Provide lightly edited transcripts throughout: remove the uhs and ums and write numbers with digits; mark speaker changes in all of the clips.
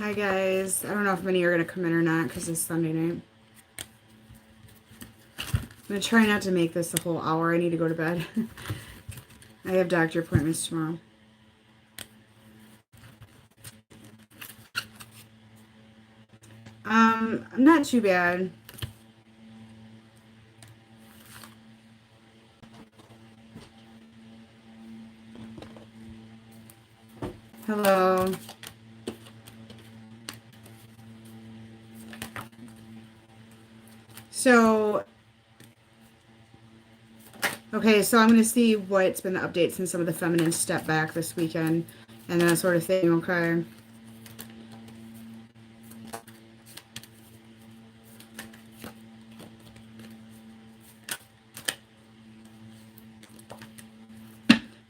Speaker 1: Hi guys. I don't know if many are going to come in or not because it's Sunday night. I'm going to try not to make this a whole hour. I need to go to bed. I have doctor appointments tomorrow. Not too bad. Hello. So, okay, so I'm going to see what's been the updates since some of the feminine step back this weekend and that sort of thing, okay?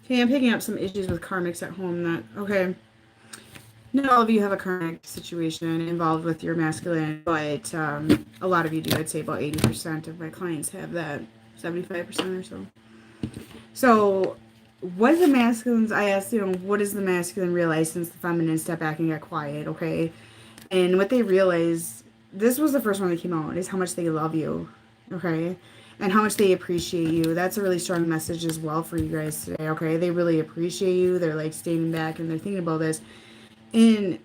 Speaker 1: Okay, I'm picking up some issues with karmics at home that, okay, not all of you have a karmic situation involved with your masculine, but a lot of you do. I'd say about 80% of my clients have that, 75% or so. So, what is the masculines? I asked, what does the masculine realize since the feminine step back and got quiet, okay? And what they realize, this was the first one that came out, is how much they love you, okay? And how much they appreciate you. That's a really strong message as well for you guys today, okay? They really appreciate you. They're like standing back and they're thinking about this. And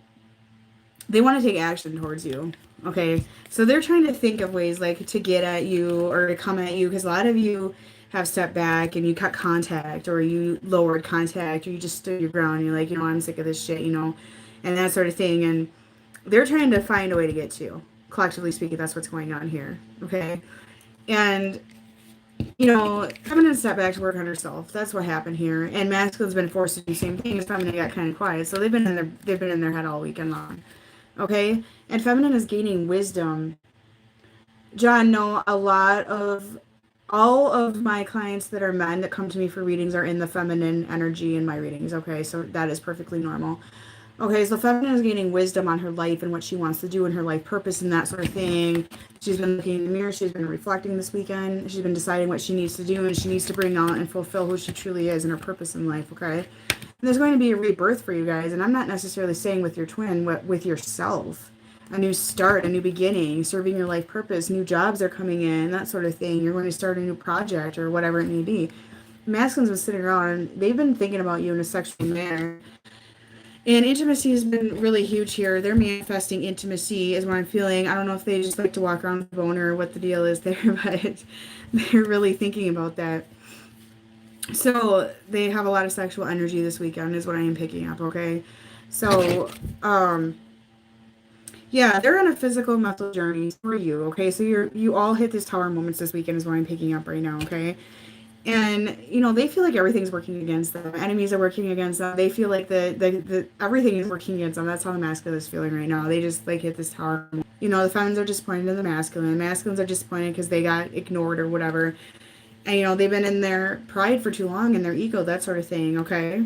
Speaker 1: they want to take action towards you, okay? So they're trying to think of ways like to get at you or to come at you, because a lot of you have stepped back and you cut contact or you lowered contact or you just stood your ground and you're like, I'm sick of this shit, and that sort of thing. And they're trying to find a way to get to you. Collectively speaking, that's what's going on here, okay? And feminine step back to work on herself. That's what happened here. And masculine's been forced to do the same thing. As feminine got kind of quiet, so they've been in their head all weekend long. Okay? And feminine is gaining wisdom. John, no, all of my clients that are men that come to me for readings are in the feminine energy in my readings. Okay, so that is perfectly normal. Okay, so feminine is gaining wisdom on her life and what she wants to do and her life purpose and that sort of thing. She's been looking in the mirror. She's been reflecting this weekend. She's been deciding what she needs to do, and she needs to bring out and fulfill who she truly is and her purpose in life, okay? And there's going to be a rebirth for you guys, and I'm not necessarily saying with your twin, but with yourself. A new start, a new beginning, serving your life purpose, new jobs are coming in, that sort of thing. You're going to start a new project or whatever it may be. Masculines been sitting around, they've been thinking about you in a sexual manner. And intimacy has been really huge here. They're manifesting intimacy is what I'm feeling. I don't know if they just like to walk around with a boner or what the deal is there, but they're really thinking about that. So they have a lot of sexual energy this weekend is what I am picking up, okay? So, yeah, they're on a physical mental journey for you, okay? So you all hit this tower moments this weekend is what I'm picking up right now, okay? And they feel like everything's working against them. Enemies are working against them. They feel like the everything is working against them. That's how the masculine is feeling right now. They just like hit this tower. The feminines are disappointed in the masculine. Masculines are disappointed because they got ignored or whatever. And they've been in their pride for too long and their ego, that sort of thing. Okay.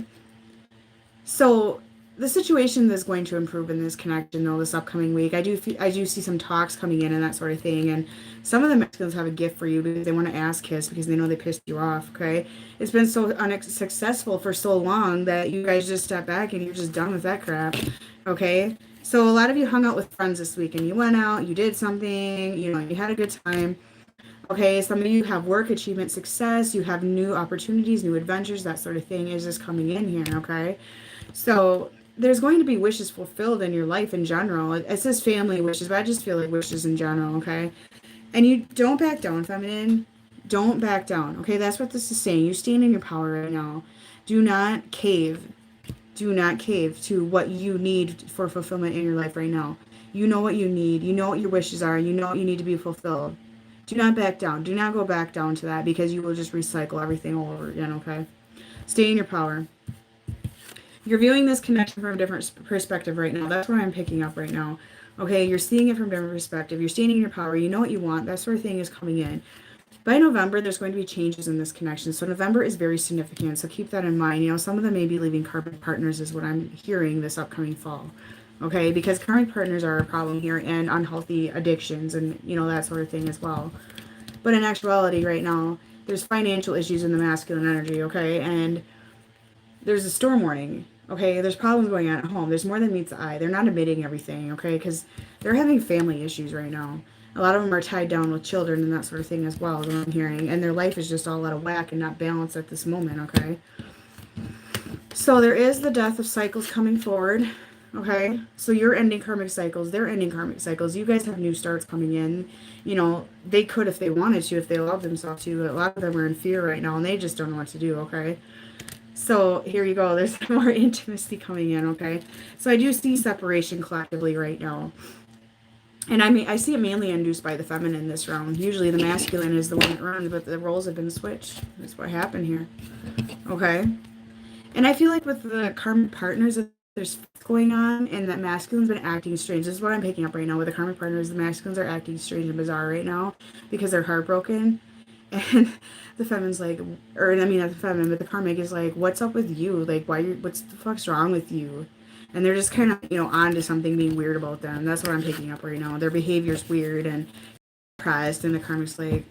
Speaker 1: So the situation is going to improve in this connection though this upcoming week. I do see some talks coming in and that sort of thing, and some of the Mexicans have a gift for you because they want to ass kiss because they know they pissed you off. Okay, it's been so unsuccessful for so long that you guys just step back and you're just done with that crap. Okay, so a lot of you hung out with friends this week and you went out, you did something, you had a good time. Okay, some of you have work achievement success, you have new opportunities, new adventures, that sort of thing is just coming in here. Okay, so there's going to be wishes fulfilled in your life in general. It says family wishes, but I just feel like wishes in general, okay? And you don't back down, feminine. Don't back down, okay? That's what this is saying. You stand in your power right now. Do not cave. Do not cave to what you need for fulfillment in your life right now. You know what you need. You know what your wishes are. You know what you need to be fulfilled. Do not back down. Do not go back down to that because you will just recycle everything all over again, okay? Stay in your power. You're viewing this connection from a different perspective right now. That's what I'm picking up right now. Okay, you're seeing it from a different perspective. You're standing in your power. You know what you want. That sort of thing is coming in. By November, there's going to be changes in this connection. So November is very significant. So keep that in mind. Some of them may be leaving karmic partners is what I'm hearing this upcoming fall. Okay, because karmic partners are a problem here and unhealthy addictions and, that sort of thing as well. But in actuality right now, there's financial issues in the masculine energy, okay? And there's a storm warning. Okay, there's problems going on at home. There's more than meets the eye. They're not admitting everything, okay, because they're having family issues right now. A lot of them are tied down with children and that sort of thing as well, as I'm hearing. And their life is just all out of whack and not balanced at this moment, okay? So there is the death of cycles coming forward, okay? So you're ending karmic cycles. They're ending karmic cycles. You guys have new starts coming in. You know, they could if they wanted to, if they allowed themselves to. A lot of them are in fear right now, and they just don't know what to do, okay? So here you go. There's more intimacy coming in, okay? So I do see separation collectively right now. And I mean, I see it mainly induced by the feminine this round. Usually the masculine is the one that runs, but the roles have been switched. That's what happened here. Okay? And I feel like with the karmic partners, there's going on, and that masculine's been acting strange. This is what I'm picking up right now with the karmic partners. The masculines are acting strange and bizarre right now because they're heartbroken. And the feminine's like, or I mean, not the feminine, but the karmic is like, what's up with you? Like, what's the fuck's wrong with you? And they're just kind of, you know, on to something being weird about them. That's what I'm picking up right now. Their behavior's weird and depressed, and the karmic's like,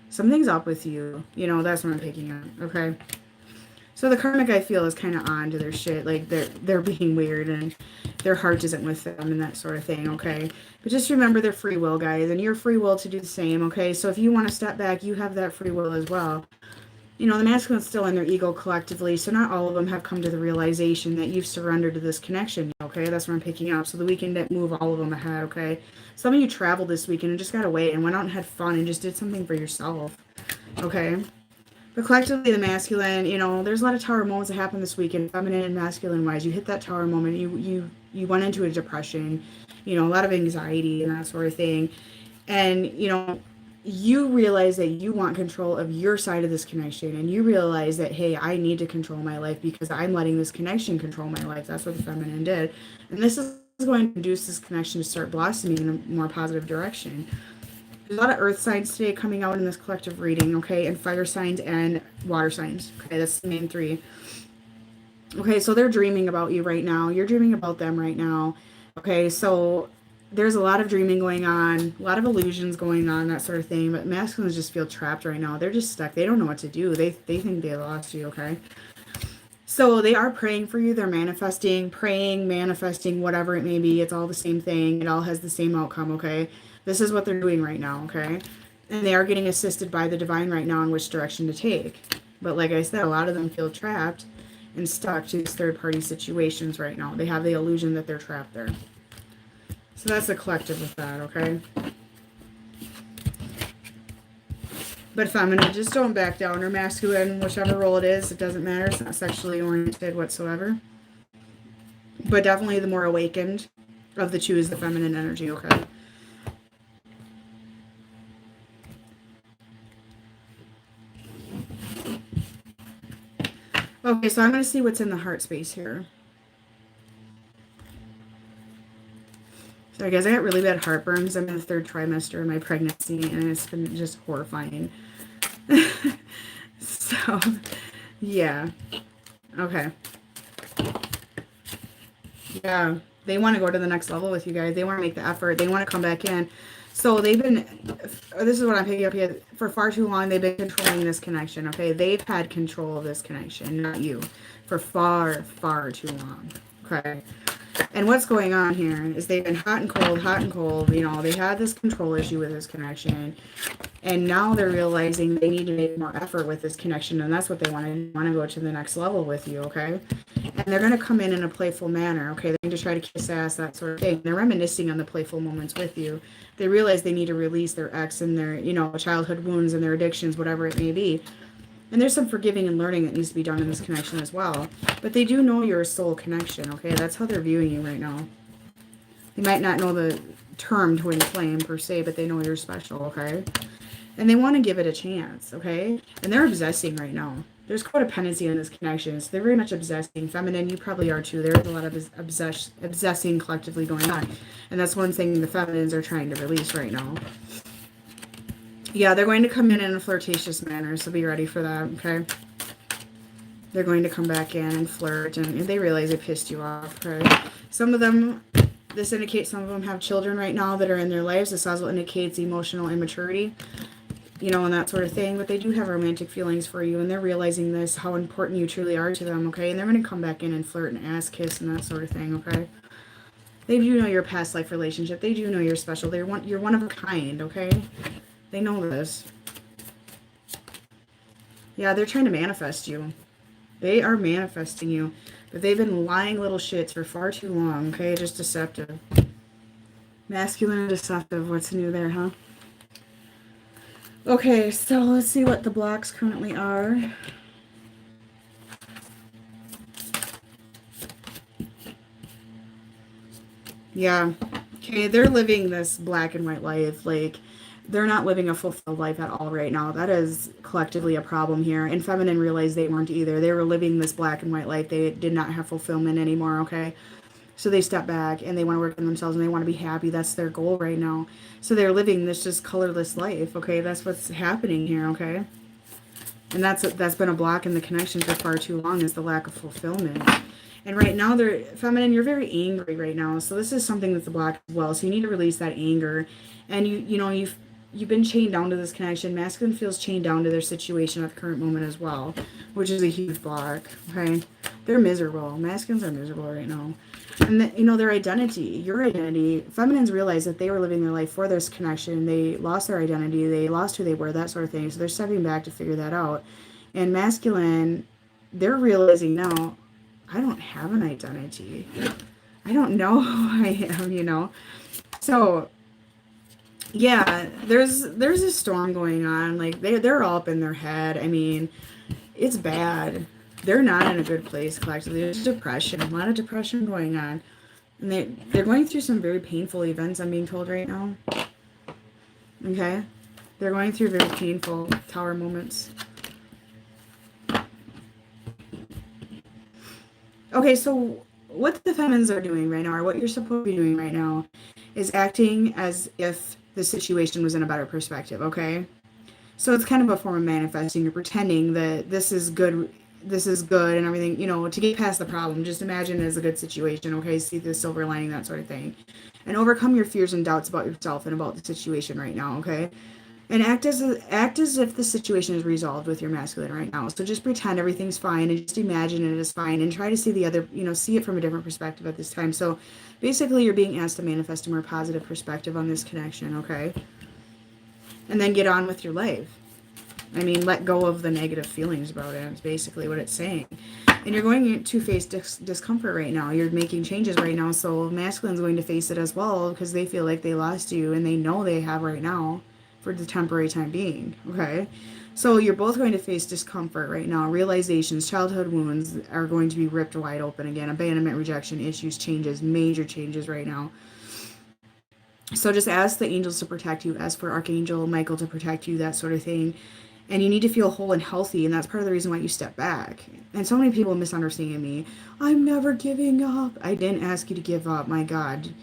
Speaker 1: something's up with you. You know, that's what I'm picking up, okay? So the karmic, I feel, is kind of on to their shit. Like, they're being weird, and their heart isn't with them and that sort of thing, okay? But just remember their free will, guys, and your free will to do the same, okay? So if you want to step back, you have that free will as well. You know, the masculine's still in their ego collectively, so not all of them have come to the realization that you've surrendered to this connection, okay? That's what I'm picking up, so that we can move all of them ahead, okay? Some of you traveled this weekend and just got away and went out and had fun and just did something for yourself, okay? But collectively, the masculine, you know, there's a lot of tower moments that happen this weekend, feminine and masculine-wise. You hit that tower moment, you went into a depression, you know, a lot of anxiety and that sort of thing. And, you know, you realize that you want control of your side of this connection, and you realize that, hey, I need to control my life because I'm letting this connection control my life. That's what the feminine did. And this is going to induce this connection to start blossoming in a more positive direction. There's a lot of earth signs today coming out in this collective reading, okay, and fire signs and water signs. Okay, that's the main three. Okay, so they're dreaming about you right now. You're dreaming about them right now. Okay, so there's a lot of dreaming going on, a lot of illusions going on, that sort of thing. But masculines just feel trapped right now. They're just stuck. They don't know what to do. They think they lost you, okay? So they are praying for you. They're manifesting, praying, manifesting, whatever it may be. It's all the same thing. It all has the same outcome, okay? This is what they're doing right now, okay? And they are getting assisted by the divine right now in which direction to take. But like I said, a lot of them feel trapped and stuck to these third-party situations right now. They have the illusion that they're trapped there. So that's the collective with that, okay? But feminine, just don't back down. Or masculine, whichever role it is, it doesn't matter. It's not sexually oriented whatsoever. But definitely the more awakened of the two is the feminine energy, okay? Okay, so I'm going to see what's in the heart space here. Sorry guys, I got really bad heartburns. I'm in the 3rd trimester of my pregnancy, and it's been just horrifying. So, yeah. Okay. Yeah, they want to go to the next level with you guys. They want to make the effort. They want to come back in. So they've been, this is what I'm picking up here, for far too long, they've been controlling this connection, okay? They've had control of this connection, not you, for far, far too long, okay? And what's going on here is they've been hot and cold, you know, they had this control issue with this connection, and now they're realizing they need to make more effort with this connection, and that's what they want to go to the next level with you, okay? And they're going to come in a playful manner, okay? They're going to try to kiss ass, that sort of thing. They're reminiscing on the playful moments with you. They realize they need to release their ex and their, you know, childhood wounds and their addictions, whatever it may be. And there's some forgiving and learning that needs to be done in this connection as well. But they do know you're a soul connection, okay? That's how they're viewing you right now. They might not know the term twin flame per se, but they know you're special, okay? And they want to give it a chance, okay? And they're obsessing right now. There's codependency in this connection. So they're very much obsessing. Feminine, you probably are too. There's a lot of obsessing collectively going on. And that's one thing the feminines are trying to release right now. Yeah, they're going to come in a flirtatious manner, so be ready for that, okay? They're going to come back in and flirt, and they realize they pissed you off, okay? Some of them, this indicates some of them have children right now that are in their lives. This also indicates emotional immaturity. you know, and that sort of thing. But they do have romantic feelings for you, and they're realizing this, how important you truly are to them, okay? And they're going to come back in and flirt and ass kiss and that sort of thing, okay? They do know your past life relationship. They do know you're special. You're one of a kind, okay? They know this. Yeah, they're trying to manifest you. They are manifesting you. But they've been lying little shits for far too long, okay? Just deceptive. Masculine and deceptive. What's new there, huh? Okay, so let's see what the blocks currently are. Yeah. Okay, they're living this black and white life. Like, they're not living a fulfilled life at all right now. That is collectively a problem here. And feminine realized they weren't either. They were living this black and white life. They did not have fulfillment anymore, okay? So they step back and they want to work on themselves and they want to be happy. That's their goal right now. So they're living this just colorless life, okay? That's what's happening here, okay? And that's been a block in the connection for far too long, is the lack of fulfillment. And right now, they're feminine, you're very angry right now. So this is something that's a block as well. So you need to release that anger. And you've been chained down to this connection. Masculine feels chained down to their situation at the current moment as well, which is a huge block, okay? They're miserable. Masculines are miserable right now. And, their identity, your identity, feminines realize that they were living their life for this connection. They lost their identity. They lost who they were, that sort of thing. So they're stepping back to figure that out. And masculine, they're realizing now, I don't have an identity. I don't know who I am, So, yeah, there's a storm going on. Like, they're all up in their head. I mean, it's bad. They're not in a good place collectively. There's depression, a lot of depression going on. And they're going through some very painful events, I'm being told right now. Okay? They're going through very painful tower moments. Okay, so what the feminines are doing right now, or what you're supposed to be doing right now, is acting as if the situation was in a better perspective, okay? So it's kind of a form of manifesting. You're pretending that this is good and everything, to get past the problem. Just imagine it as a good situation, okay? See the silver lining, that sort of thing. And overcome your fears and doubts about yourself and about the situation right now, okay? And act as if the situation is resolved with your masculine right now. So just pretend everything's fine and just imagine it is fine and try to see the other, see it from a different perspective at this time. So basically you're being asked to manifest a more positive perspective on this connection, okay? And then get on with your life. I mean, let go of the negative feelings about it. It's basically what it's saying. And you're going to face discomfort right now. You're making changes right now. So masculine's going to face it as well because they feel like they lost you and they know they have right now for the temporary time being. Okay. So you're both going to face discomfort right now. Realizations, childhood wounds are going to be ripped wide open again. Abandonment, rejection, issues, changes, major changes right now. So just ask the angels to protect you. Ask for Archangel Michael to protect you, that sort of thing. And you need to feel whole and healthy, and that's part of the reason why you step back. And so many people misunderstand me. I'm never giving up. I didn't ask you to give up, my God.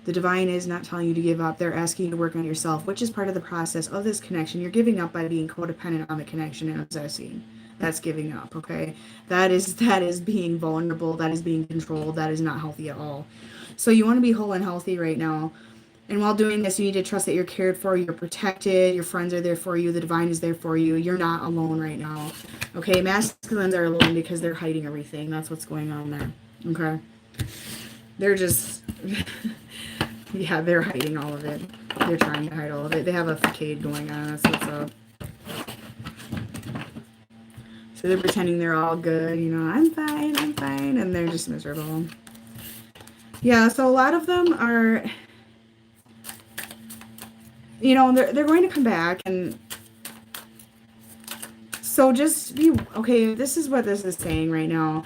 Speaker 1: The divine is not telling you to give up. They're asking you to work on yourself, which is part of the process of this connection. You're giving up by being codependent on the connection and obsessing. That's giving up, okay? That is being vulnerable. That is being controlled. That is not healthy at all. So you want to be whole and healthy right now. And while doing this, you need to trust that you're cared for, you're protected, your friends are there for you, the divine is there for you. You're not alone right now. Okay, masculines are alone because they're hiding everything. That's what's going on there. Okay? They're just, yeah, they're hiding all of it. They're trying to hide all of it. They have a facade going on. That's what's up. So they're pretending they're all good. I'm fine. And they're just miserable. Yeah, so a lot of them are... they're going to come back, and so just be, okay, this is what this is saying right now.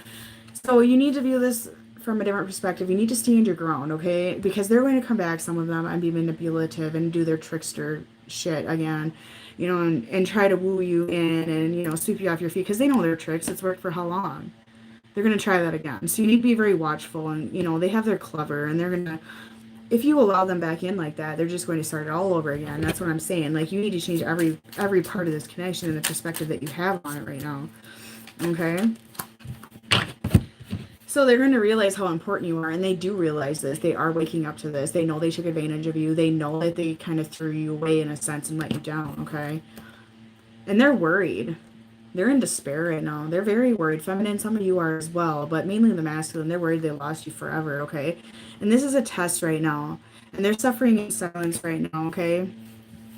Speaker 1: So you need to view this from a different perspective. You need to stand your ground, okay? Because they're going to come back, some of them, and be manipulative and do their trickster shit again, and try to woo you in and, sweep you off your feet because they know their tricks. It's worked for how long? They're going to try that again. So you need to be very watchful, and, they have their clever, and they're going to, if you allow them back in like that, they're just going to start it all over again. That's what I'm saying. Like, you need to change every part of this connection and the perspective that you have on it right now. Okay? So they're going to realize how important you are, and they do realize this. They are waking up to this. They know they took advantage of you. They know that they kind of threw you away in a sense and let you down, okay? And they're worried. They're in despair right now. They're very worried. Feminine, some of you are as well, but mainly the masculine. They're worried they lost you forever, okay? And this is a test right now. And they're suffering in silence right now, okay?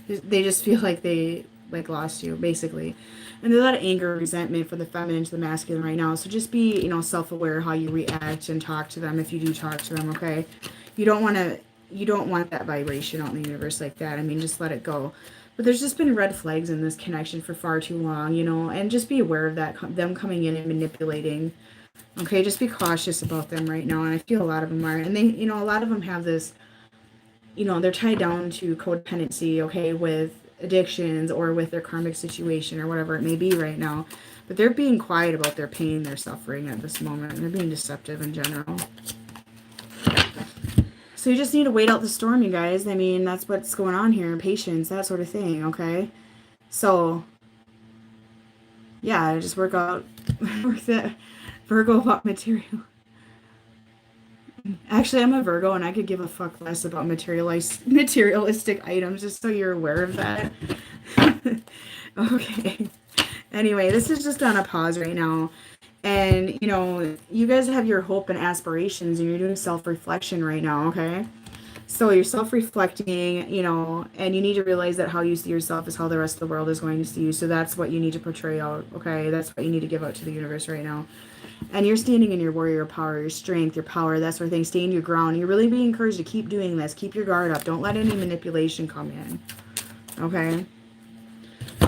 Speaker 1: They just feel like they like lost you, basically. And there's a lot of anger, resentment for the feminine to the masculine right now. So just be, self-aware how you react and talk to them if you do talk to them, okay? You don't want that vibration out in the universe like that. I mean, just let it go. But there's just been red flags in this connection for far too long, and just be aware of that, them coming in and manipulating. Okay, just be cautious about them right now. And I feel a lot of them are. And they, a lot of them have this, they're tied down to codependency, okay, with addictions or with their karmic situation or whatever it may be right now. But they're being quiet about their pain, their suffering at this moment. They're being deceptive in general. So you just need to wait out the storm, you guys. I mean, that's what's going on here. Patience, that sort of thing, okay? So, yeah, just work that Virgo about material. Actually, I'm a Virgo, and I could give a fuck less about materialistic items, just so you're aware of that. Okay. Anyway, this is just on a pause right now. And, you guys have your hope and aspirations, and you're doing self-reflection right now, okay? So you're self-reflecting, and you need to realize that how you see yourself is how the rest of the world is going to see you. So that's what you need to portray out, okay? That's what you need to give out to the universe right now. And you're standing in your warrior power, your strength, your power, that sort of thing. Stand your ground. You're really being encouraged to keep doing this. Keep your guard up. Don't let any manipulation come in, okay?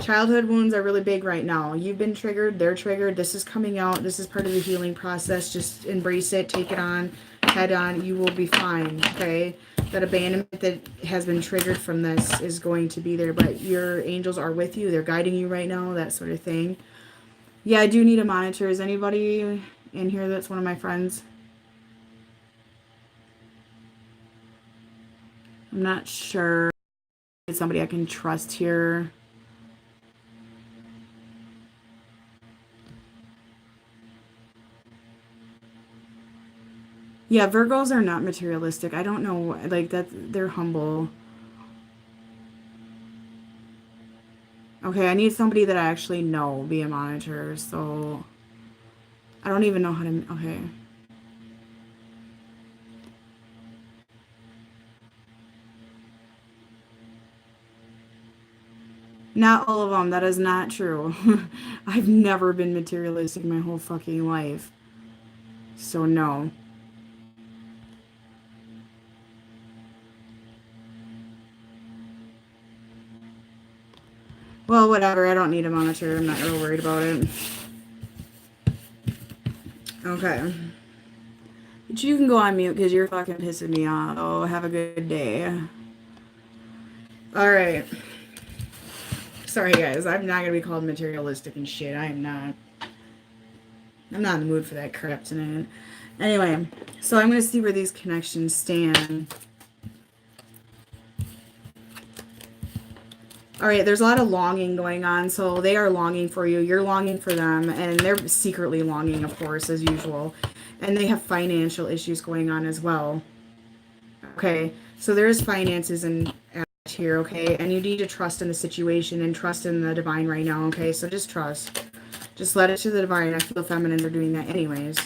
Speaker 1: Childhood wounds are really big right now. You've been triggered. They're triggered. This is coming out. This is part of the healing process. Just embrace it. Take it on. Head on. You will be fine. Okay? That abandonment that has been triggered from this is going to be there. But your angels are with you. They're guiding you right now. That sort of thing. Yeah, I do need a monitor. Is anybody in here that's one of my friends? I'm not sure. It's somebody I can trust here. Yeah, Virgos are not materialistic. I don't know, like, that they're humble. Okay, I need somebody that I actually know be a monitor, so I don't even know how to, okay. Not all of them, that is not true. I've never been materialistic my whole fucking life. So no. Well, whatever. I don't need a monitor. I'm not real worried about it. Okay. But you can go on mute because you're fucking pissing me off. Oh, have a good day. Alright. Sorry, guys. I'm not going to be called materialistic and shit. I am not. I'm not in the mood for that crap tonight. Anyway, so I'm going to see where these connections stand. All right, there's a lot of longing going on. So they are longing for you. You're longing for them. And they're secretly longing, of course, as usual. And they have financial issues going on as well. Okay, so there's finances in here, okay? And you need to trust in the situation and trust in the divine right now, okay? So just trust. Just let it to the divine. I feel feminines are doing that anyways.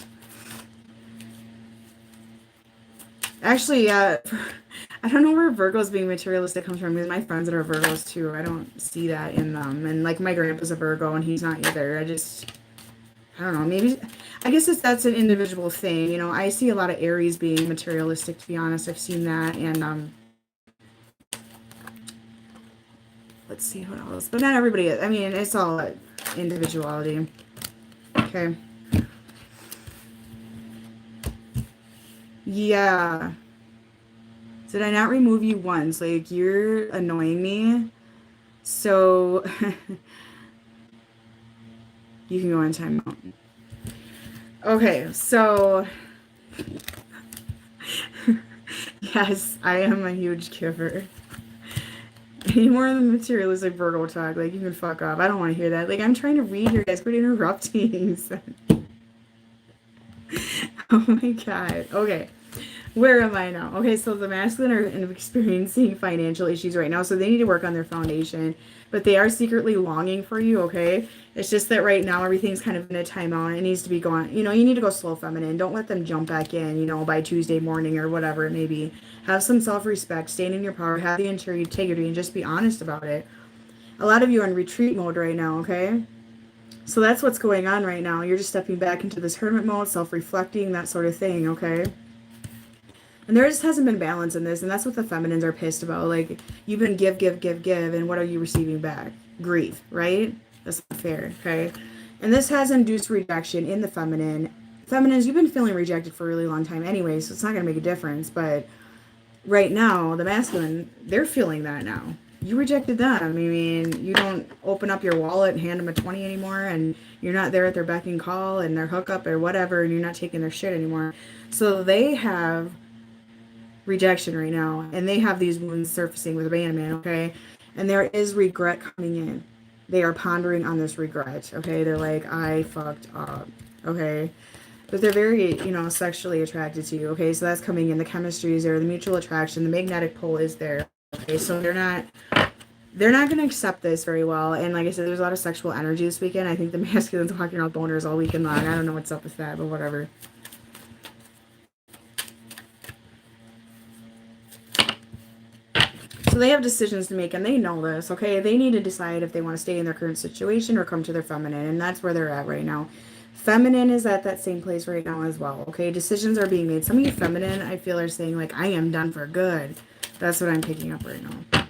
Speaker 1: Actually, I don't know where Virgos being materialistic comes from because my friends that are Virgos too, I don't see that in them. And like my grandpa's a Virgo and he's not either. I don't know, maybe, I guess that's an individual thing. I see a lot of Aries being materialistic, to be honest. I've seen that. And let's see what else. But not everybody is. I mean, it's all individuality. Okay. Yeah. Did I not remove you once? Like, you're annoying me. So, you can go on timeout. Okay, so, yes, I am a huge giver. Any more of the materialistic Virgo talk, like, you can fuck off. I don't want to hear that. Like, I'm trying to read here, guys. Quit interrupting. Oh my god. Okay. Where am I now? Okay, so the masculine are experiencing financial issues right now, so they need to work on their foundation. But they are secretly longing for you, okay? It's just that right now everything's kind of in a timeout. It needs to be going, you know, you need to go slow feminine. Don't let them jump back in, you know, by Tuesday morning or whatever it may be. Have some self-respect, stand in your power, have the integrity, and just be honest about it. A lot of you are in retreat mode right now, okay? So that's what's going on right now. You're just stepping back into this hermit mode, self-reflecting, that sort of thing, okay? And there just hasn't been balance in this, and that's what the feminines are pissed about. Like, you've been give, and what are you receiving back? Grief, right? That's not fair, okay? And this has induced rejection in the feminine. Feminines, you've been feeling rejected for a really long time anyway, so it's not going to make a difference. But right now, the masculine, they're feeling that now. You rejected them. I mean, you don't open up your wallet and hand them a 20 anymore, and you're not there at their beck and call and their hookup or whatever, and you're not taking their shit anymore. So they have rejection right now, and they have these wounds surfacing with abandonment, okay? And there is regret coming in. They are pondering on this regret, okay? They're like, I fucked up, okay? But they're very, you know, sexually attracted to you, okay? So that's coming in. The chemistry is there, the mutual attraction, the magnetic pull is there, okay? So they're not going to accept this very well. And like I said, there's a lot of sexual energy this weekend. I think the masculine's walking around boners all weekend long. I don't know what's up with that, but whatever. So they have decisions to make, and they know this, okay? They need to decide if they want to stay in their current situation or come to their feminine, and that's where they're at right now. Feminine is at that same place right now as well, okay? Decisions are being made. Some of you feminine, I feel, are saying, like, I am done for good. That's what I'm picking up right now.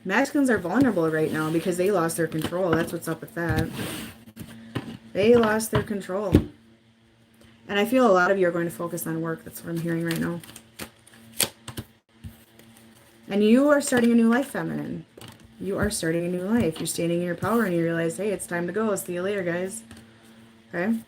Speaker 1: Masculines are vulnerable right now because they lost their control. That's what's up with that. They lost their control. And I feel a lot of you are going to focus on work. That's what I'm hearing right now. And you are starting a new life, feminine. You are starting a new life. You're standing in your power and you realize, hey, it's time to go. See you later, guys. Okay?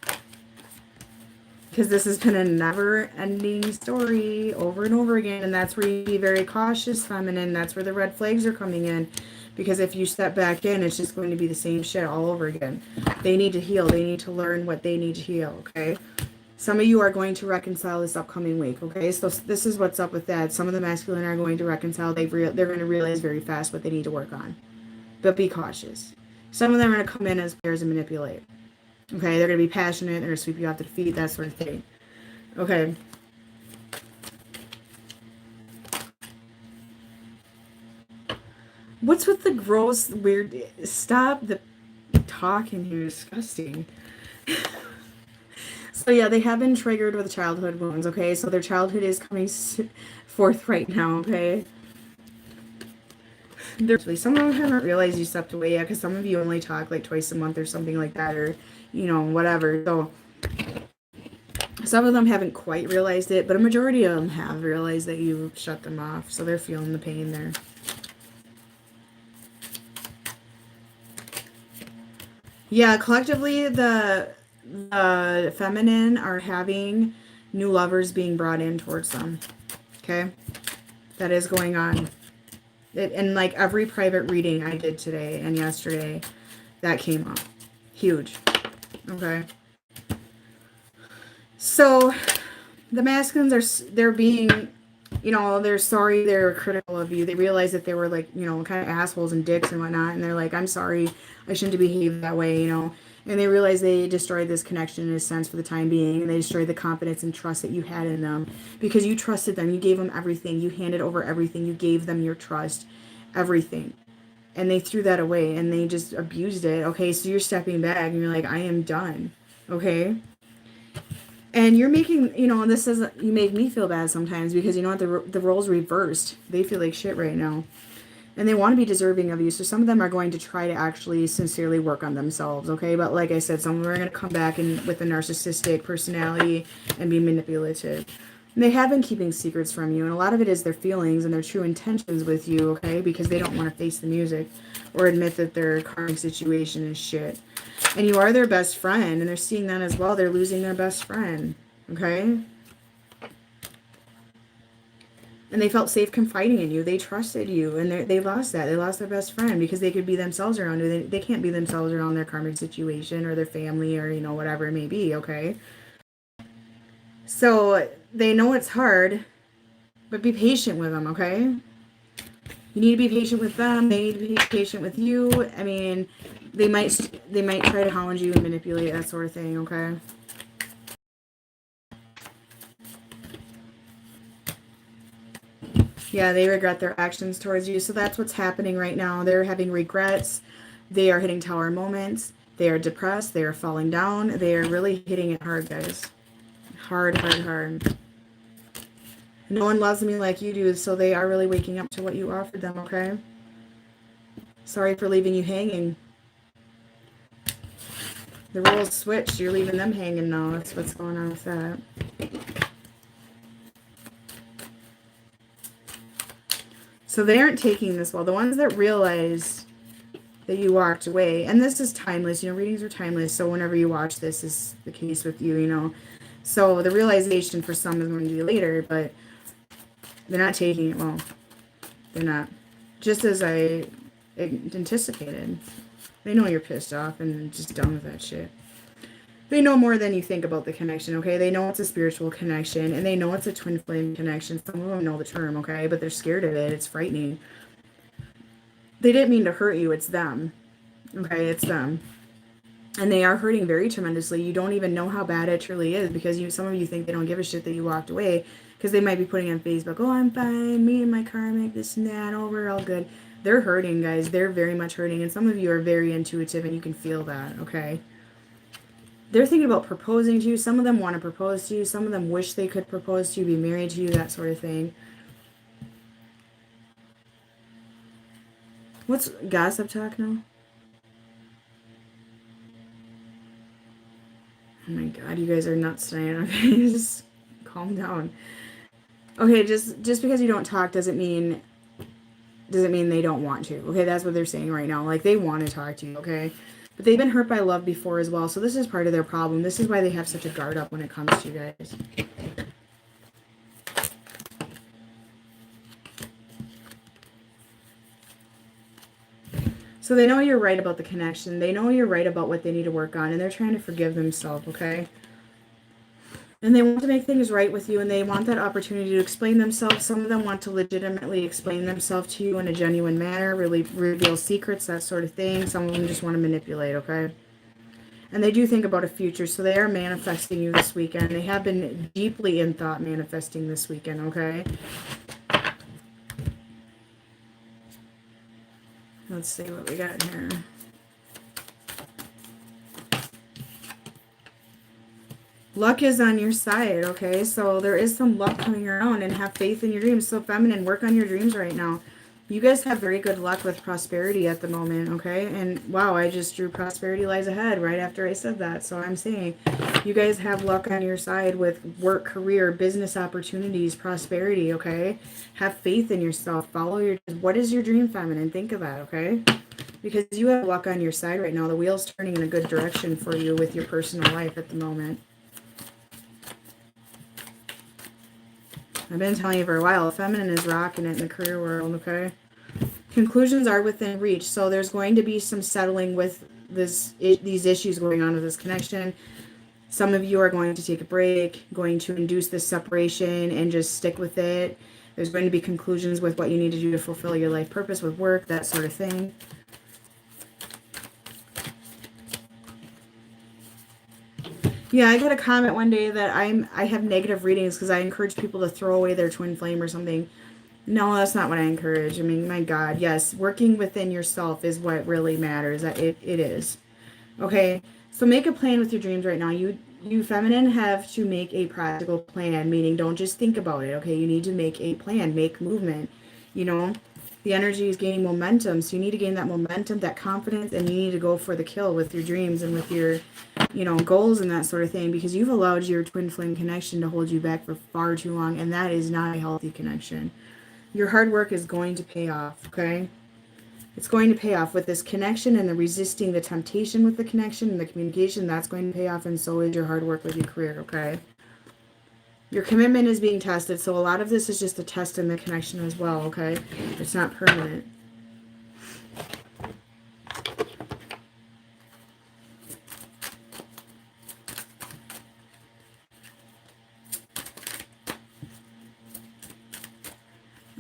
Speaker 1: Because this has been a never-ending story over and over again. And that's where you be very cautious, feminine. That's where the red flags are coming in. Because if you step back in, it's just going to be the same shit all over again. They need to heal. They need to learn what they need to heal, okay? Some of you are going to reconcile this upcoming week, okay? So this is what's up with that. Some of the masculine are going to reconcile. They're going to realize very fast what they need to work on. But be cautious. Some of them are going to come in as players and manipulate. Okay? They're going to be passionate. They're going to sweep you off the feet, that sort of thing. Okay? What's with the gross, weird... Stop the talking here. Disgusting. So yeah, they have been triggered with childhood wounds, okay? So their childhood is coming forth right now, okay? Some of them haven't realized you stepped away yet, because some of you only talk like twice a month or something like that, or, you know, whatever. So some of them haven't quite realized it, but a majority of them have realized that you shut them off, so they're feeling the pain there. Yeah, collectively, the feminine are having new lovers being brought in towards them. Okay? That is going on. And like every private reading I did today and yesterday, that came up. Huge. Okay? So, the masculines they're being, you know, they're sorry, they're critical of you. They realize that they were like, you know, kind of assholes and dicks and whatnot. And they're like, I'm sorry, I shouldn't have behaved that way, you know. And they realize they destroyed this connection in a sense for the time being. And they destroyed the confidence and trust that you had in them. Because you trusted them. You gave them everything. You handed over everything. You gave them your trust. Everything. And they threw that away. And they just abused it. Okay, so you're stepping back. And you're like, I am done. Okay? And you're making, you know, and this is, you make me feel bad sometimes. Because you know what? The roles reversed. They feel like shit right now. And they want to be deserving of you. So some of them are going to try to actually sincerely work on themselves, okay? But like I said, some of them are going to come back with a narcissistic personality and be manipulative. And they have been keeping secrets from you. And a lot of it is their feelings and their true intentions with you, okay? Because they don't want to face the music or admit that their karmic situation is shit. And you are their best friend. And they're seeing that as well. They're losing their best friend, okay? And they felt safe confiding in you. They trusted you. And they lost that. They lost their best friend because they could be themselves around you. They can't be themselves around their karmic situation or their family or, you know, whatever it may be, okay? So they know it's hard, but be patient with them, okay? You need to be patient with them. They need to be patient with you. I mean, they might try to hound you and manipulate, that sort of thing, okay? Yeah, they regret their actions towards you. So that's what's happening right now. They're having regrets. They are hitting tower moments. They are depressed. They are falling down. They are really hitting it hard, guys. Hard, hard, hard. No one loves me like you do, so they are really waking up to what you offered them, okay? Sorry for leaving you hanging. The roles switched. You're leaving them hanging now. That's what's going on with that. So they aren't taking this well. The ones that realize that you walked away, and this is timeless, you know, readings are timeless, so whenever you watch this is the case with you, you know. So the realization for some is going to be later, but they're not taking it well. They're not. Just as I anticipated. They know you're pissed off and just done with that shit. They know more than you think about the connection, okay? They know it's a spiritual connection, and they know it's a twin flame connection. Some of them know the term, okay? But they're scared of it. It's frightening. They didn't mean to hurt you. It's them, okay? It's them. And they are hurting very tremendously. You don't even know how bad it truly is, because some of you think they don't give a shit that you walked away, because they might be putting on Facebook, oh, I'm fine, me and my karmic, this and that, oh, we're all good. They're hurting, guys. They're very much hurting, and some of you are very intuitive, and you can feel that, okay? They're thinking about proposing to you. Some of them want to propose to you. Some of them wish they could propose to you, be married to you, that sort of thing. What's gossip talk now? Oh my god, you guys are nuts tonight. Okay, just calm down. Okay, just because you don't talk doesn't mean they don't want to. Okay, that's what they're saying right now. Like, they want to talk to you, okay? But they've been hurt by love before as well, so this is part of their problem. This is why they have such a guard up when it comes to you guys. So they know you're right about the connection. They know you're right about what they need to work on, and they're trying to forgive themselves, okay? And they want to make things right with you, and they want that opportunity to explain themselves. Some of them want to legitimately explain themselves to you in a genuine manner, really reveal secrets, that sort of thing. Some of them just want to manipulate, okay? And they do think about a future, so they are manifesting you this weekend. They have been deeply in thought manifesting this weekend, okay? Let's see what we got here. Luck is on your side, okay? So there is some luck coming around, and have faith in your dreams. So feminine, work on your dreams right now. You guys have very good luck with prosperity at the moment, okay? And wow, I just drew prosperity lies ahead right after I said that. So I'm saying you guys have luck on your side with work, career, business opportunities, prosperity, okay? Have faith in yourself. Follow your... What is your dream, feminine? Think of that, okay? Because you have luck on your side right now. The wheel's turning in a good direction for you with your personal life at the moment. I've been telling you for a while, feminine is rocking it in the career world, okay? Conclusions are within reach. So there's going to be some settling with these issues going on with this connection. Some of you are going to take a break, going to induce this separation and just stick with it. There's going to be conclusions with what you need to do to fulfill your life purpose with work, that sort of thing. Yeah, I got a comment one day that I have negative readings because I encourage people to throw away their twin flame or something. No, that's not what I encourage. I mean, my God, yes, working within yourself is what really matters. It is. Okay, so make a plan with your dreams right now. You feminine have to make a practical plan, meaning don't just think about it, okay? You need to make a plan, make movement, you know? The energy is gaining momentum, so you need to gain that momentum, that confidence, and you need to go for the kill with your dreams and with your, you know, goals and that sort of thing, because you've allowed your twin flame connection to hold you back for far too long, and that is not a healthy connection. Your hard work is going to pay off, okay? It's going to pay off with this connection and the resisting the temptation with the connection and the communication. That's going to pay off, and so is your hard work with your career, okay? Your commitment is being tested, so a lot of this is just a test in the connection as well, okay? It's not permanent.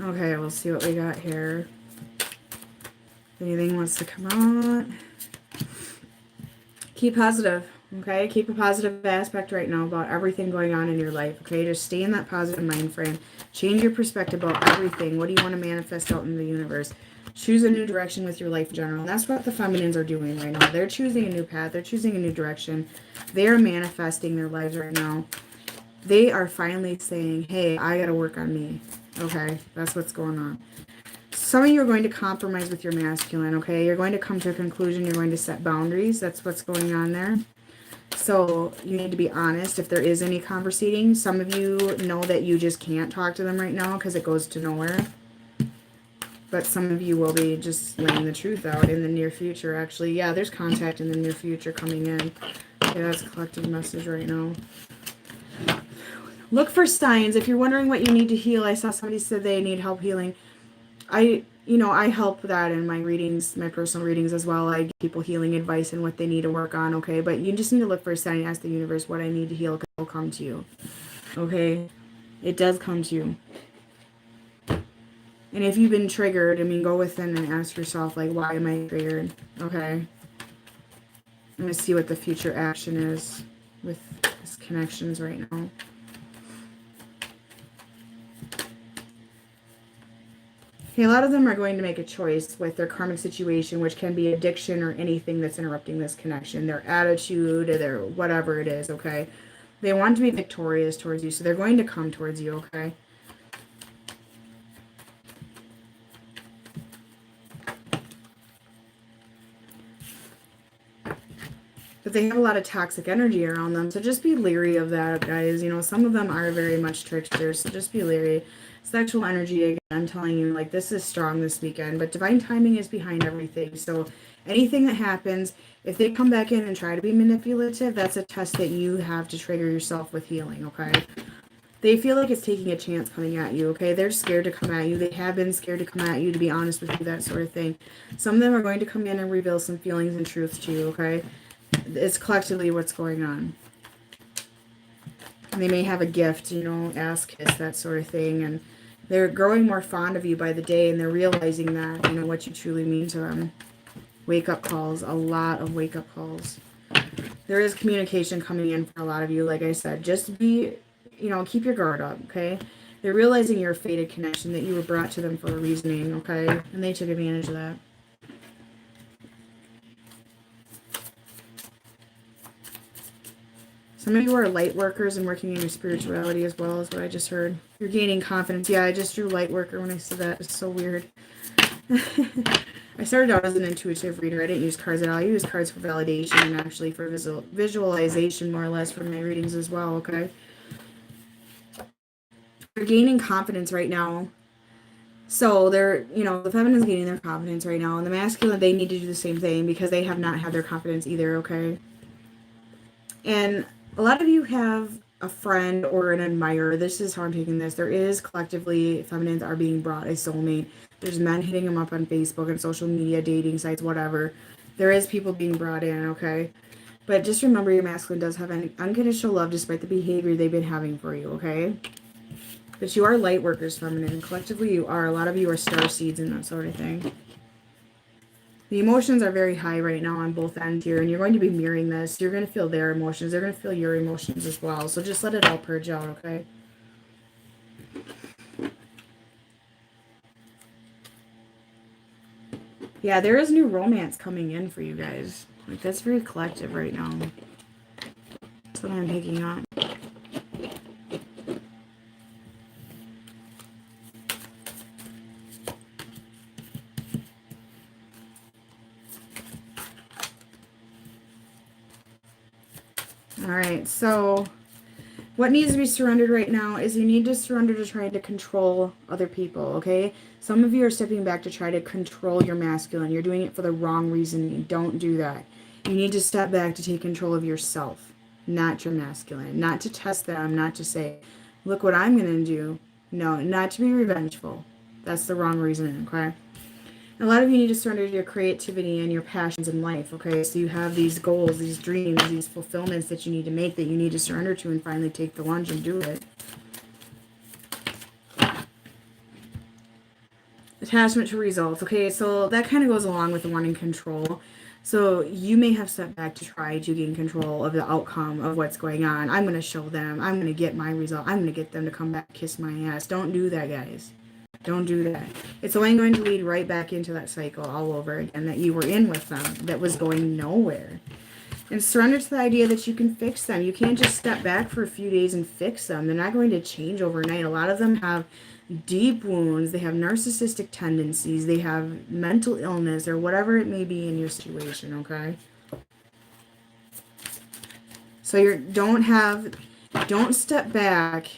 Speaker 1: Okay, we'll see what we got here. If anything wants to come out. Keep positive, okay? Keep a positive aspect right now about everything going on in your life, okay? Just stay in that positive mind frame. Change your perspective about everything. What do you want to manifest out in the universe? Choose a new direction with your life in general. And that's what the feminines are doing right now. They're choosing a new path. They're choosing a new direction. They are manifesting their lives right now. They are finally saying, hey, I got to work on me, okay? That's what's going on. Some of you are going to compromise with your masculine, okay? You're going to come to a conclusion. You're going to set boundaries. That's what's going on there. So you need to be honest if there is any conversating. Some of you know that you just can't talk to them right now because it goes to nowhere. But some of you will be just laying the truth out in the near future, actually. Yeah, there's contact in the near future coming in. Okay, that's a collective message right now. Look for signs. If you're wondering what you need to heal, I saw somebody said they need help healing. I help that in my readings, my personal readings as well. I give people healing advice and what they need to work on, okay? But you just need to look for a sign and ask the universe what I need to heal, because it will come to you, okay? It does come to you. And if you've been triggered, I mean, go within and ask yourself, like, why am I triggered, okay? I'm going to see what the future action is with these connections right now. Okay, a lot of them are going to make a choice with their karmic situation, which can be addiction or anything that's interrupting this connection. Their attitude, or their whatever it is, okay? They want to be victorious towards you, so they're going to come towards you, okay? But they have a lot of toxic energy around them, so just be leery of that, guys. You know, some of them are very much tricksters, so just be leery. Sexual energy, again, I'm telling you, like, this is strong this weekend, but divine timing is behind everything. So anything that happens, if they come back in and try to be manipulative, that's a test that you have to trigger yourself with healing, okay? They feel like it's taking a chance coming at you, okay? They're scared to come at you. They have been scared to come at you, to be honest with you, that sort of thing. Some of them are going to come in and reveal some feelings and truths to you, okay? It's collectively what's going on. And they may have a gift, you know, ass kiss, that sort of thing, and they're growing more fond of you by the day, and they're realizing that, you know, what you truly mean to them. Wake-up calls, a lot of wake-up calls. There is communication coming in for a lot of you, like I said. Just be, you know, keep your guard up, okay? They're realizing you're a fated connection, that you were brought to them for a reasoning, okay? And they took advantage of that. Some of you are light workers and working in your spirituality as well, is what I just heard. You're gaining confidence. Yeah, I just drew light worker when I said that. It's so weird. I started out as an intuitive reader. I didn't use cards at all. I use cards for validation and actually for visualization, more or less, for my readings as well, okay? You're gaining confidence right now. So they're, you know, the feminine's gaining their confidence right now. And the masculine, they need to do the same thing because they have not had their confidence either, okay? And a lot of you have a friend or an admirer. This is how I'm taking this. There is collectively, feminines are being brought a soulmate. There's men hitting them up on Facebook and social media, dating sites, whatever. There is people being brought in, okay? But just remember, your masculine does have an unconditional love despite the behavior they've been having for you, okay? But you are light workers, feminine. Collectively, you are. A lot of you are star seeds and that sort of thing. The emotions are very high right now on both ends here, and you're going to be mirroring this. You're going to feel their emotions. They're going to feel your emotions as well. So just let it all purge out, okay? Yeah, there is new romance coming in for you guys. Like, that's very collective right now. That's what I'm picking up. Alright, so what needs to be surrendered right now is you need to surrender to trying to control other people, okay? Some of you are stepping back to try to control your masculine. You're doing it for the wrong reason. You don't do that. You need to step back to take control of yourself, not your masculine. Not to test them, not to say, look what I'm going to do. No, not to be revengeful. That's the wrong reason, okay? A lot of you need to surrender to your creativity and your passions in life, okay? So you have these goals, these dreams, these fulfillments that you need to make, that you need to surrender to and finally take the lunge and do it. Attachment to results. Okay, so that kind of goes along with the wanting control. So you may have stepped back to try to gain control of the outcome of what's going on. I'm going to show them. I'm going to get my result. I'm going to get them to come back, kiss my ass. Don't do that, guys. Don't do that. It's only going to lead right back into that cycle all over again that you were in with them that was going nowhere. And surrender to the idea that you can fix them. You can't just step back for a few days and fix them. They're not going to change overnight. A lot of them have deep wounds. They have narcissistic tendencies. They have mental illness or whatever it may be in your situation, okay? So don't step back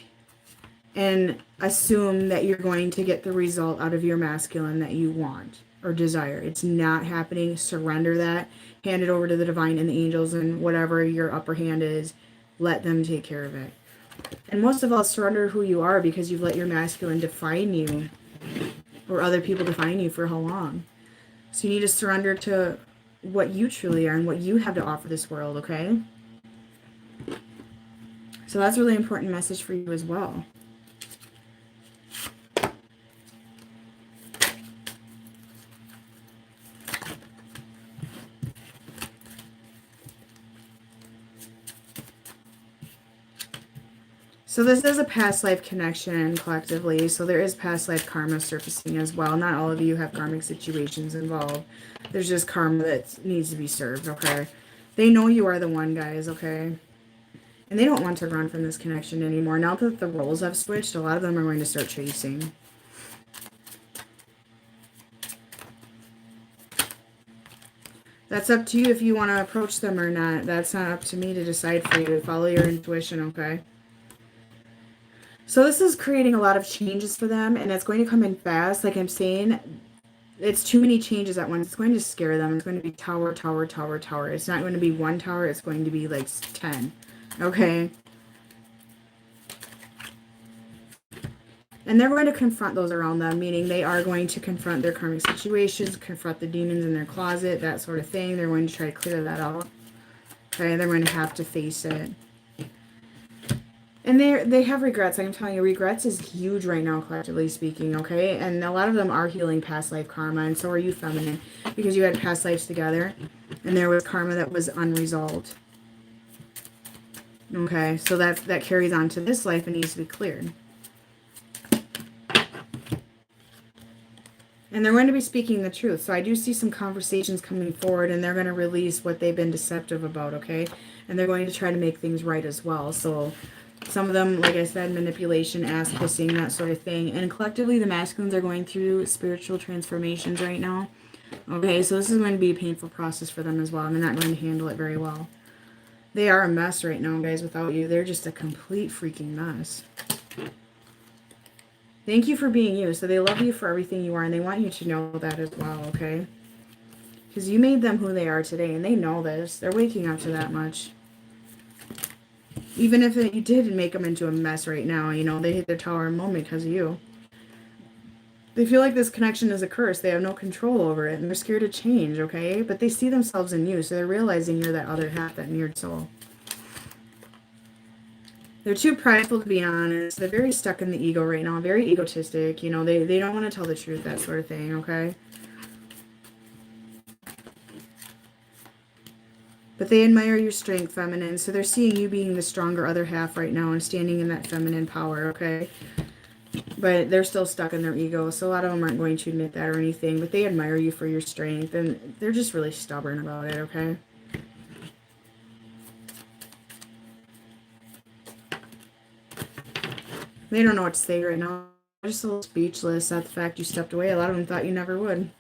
Speaker 1: and assume that you're going to get the result out of your masculine that you want or desire. It's not happening. Surrender that. Hand it over to the divine and the angels and whatever your upper hand is. Let them take care of it. And most of all, surrender who you are, because you've let your masculine define you or other people define you for how long. So you need to surrender to what you truly are and what you have to offer this world, okay? So that's a really important message for you as well. So this is a past life connection collectively. So there is past life karma surfacing as well. Not all of you have karmic situations involved. There's just karma that needs to be served, okay? They know you are the one, guys, okay? And they don't want to run from this connection anymore. Now that the roles have switched, a lot of them are going to start chasing. That's up to you if you want to approach them or not. That's not up to me to decide for you. Follow your intuition, okay? So this is creating a lot of changes for them, and it's going to come in fast. Like I'm saying, it's too many changes at once. It's going to scare them. It's going to be tower, tower, tower, tower. It's not going to be one tower. It's going to be like 10. Okay? And they're going to confront those around them, meaning they are going to confront their karmic situations, confront the demons in their closet, that sort of thing. They're going to try to clear that out. Okay? They're going to have to face it. And they have regrets. I'm telling you, regrets is huge right now, collectively speaking, okay? And a lot of them are healing past life karma, and so are you, feminine, because you had past lives together, and there was karma that was unresolved. Okay, so that carries on to this life and needs to be cleared. And they're going to be speaking the truth. So I do see some conversations coming forward, and they're going to release what they've been deceptive about, okay? And they're going to try to make things right as well. So some of them, like I said, manipulation, ass kissing, that sort of thing. And collectively, the masculines are going through spiritual transformations right now. Okay, so this is going to be a painful process for them as well. And they're not going to handle it very well. They are a mess right now, guys, without you. They're just a complete freaking mess. Thank you for being you. So they love you for everything you are, and they want you to know that as well, okay? Because you made them who they are today, and they know this. They're waking up to that much. Even if you did make them into a mess right now, you know, they hit their tower moment because of you. They feel like this connection is a curse. They have no control over it, and they're scared to change, okay? But they see themselves in you, so they're realizing you're that other half, that mirrored soul. They're too prideful, to be honest. They're very stuck in the ego right now, very egotistic. You know, they don't want to tell the truth, that sort of thing, okay? But they admire your strength, feminine. So they're seeing you being the stronger other half right now and standing in that feminine power, okay? But they're still stuck in their ego. So a lot of them aren't going to admit that or anything. But they admire you for your strength. And they're just really stubborn about it, okay? They don't know what to say right now. They're just a little speechless at the fact you stepped away. A lot of them thought you never would.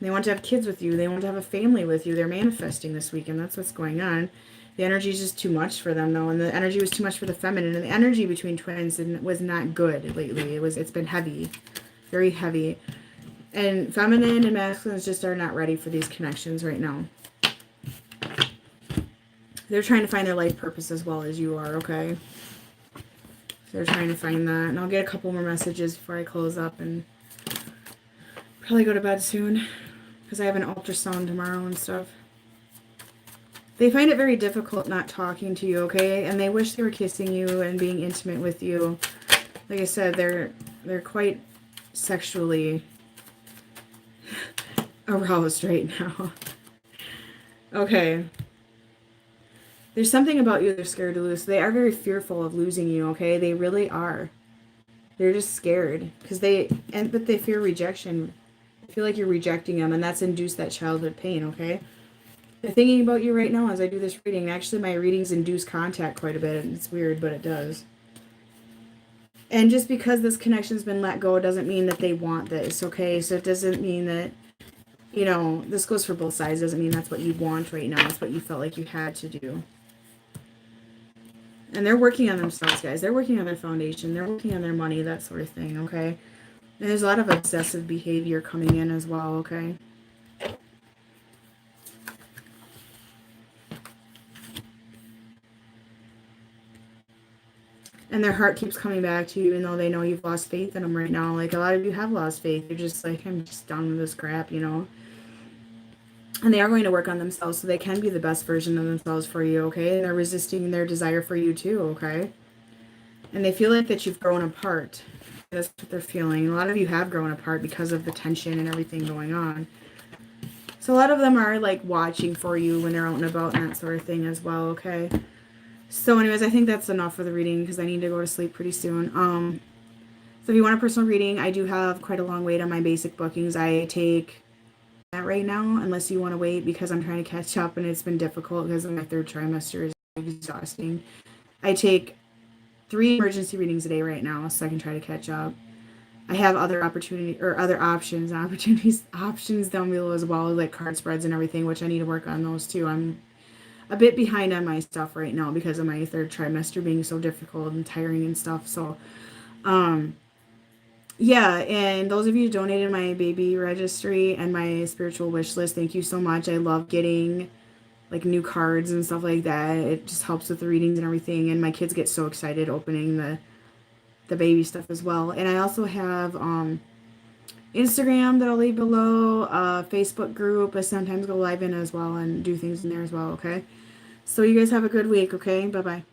Speaker 1: They want to have kids with you. They want to have a family with you. They're manifesting this weekend. That's what's going on. The energy is just too much for them, though. And the energy was too much for the feminine. And the energy between twins was not good lately. It's been heavy. Very heavy. And feminine and masculines just are not ready for these connections right now. They're trying to find their life purpose as well as you are, okay? They're trying to find that. And I'll get a couple more messages before I close up and probably go to bed soon because I have an ultrasound tomorrow and stuff. They find it very difficult not talking to you, okay? And they wish they were kissing you and being intimate with you. Like I said, they're quite sexually aroused right now. Okay. There's something about you they're scared to lose. They are very fearful of losing you, okay? They really are. They're just scared because but they fear rejection. I feel like you're rejecting them, and that's induced that childhood pain, okay? They're thinking about you right now as I do this reading. Actually, my readings induce contact quite a bit, and it's weird, but it does. And just because this connection's been let go doesn't mean that they want this, okay? So it doesn't mean that, you know, this goes for both sides. Doesn't mean that's what you want right now. It's what you felt like you had to do. And they're working on themselves, guys. They're working on their foundation. They're working on their money, that sort of thing, okay? And there's a lot of obsessive behavior coming in as well, okay? And their heart keeps coming back to you, even though they know you've lost faith in them right now. Like, a lot of you have lost faith. You're just like, I'm just done with this crap, you know? And they are going to work on themselves so they can be the best version of themselves for you, okay? And they're resisting their desire for you too, okay? And they feel like that you've grown apart. That's what they're feeling. A lot of you have grown apart because of the tension and everything going on. So a lot of them are like watching for you when they're out and about and that sort of thing as well, okay? So anyways, I think that's enough for the reading because I need to go to sleep pretty soon. So if you want a personal reading, I do have quite a long wait on my basic bookings. I take that right now, unless you want to wait because I'm trying to catch up and it's been difficult because my third trimester is exhausting. I take 3 emergency readings a day right now so I can try to catch up. I have other options down below as well, like card spreads and everything, which I need to work on those too. I'm a bit behind on my stuff right now because of my third trimester being so difficult and tiring and stuff. So, yeah, and those of you who donated my baby registry and my spiritual wish list, thank you so much. I love getting like new cards and stuff like that. It just helps with the readings and everything, and my kids get so excited opening the baby stuff as well. And I also have Instagram that I'll leave below, Facebook group. I sometimes go live in as well and do things in there as well, okay? So you guys have a good week, okay? Bye-bye.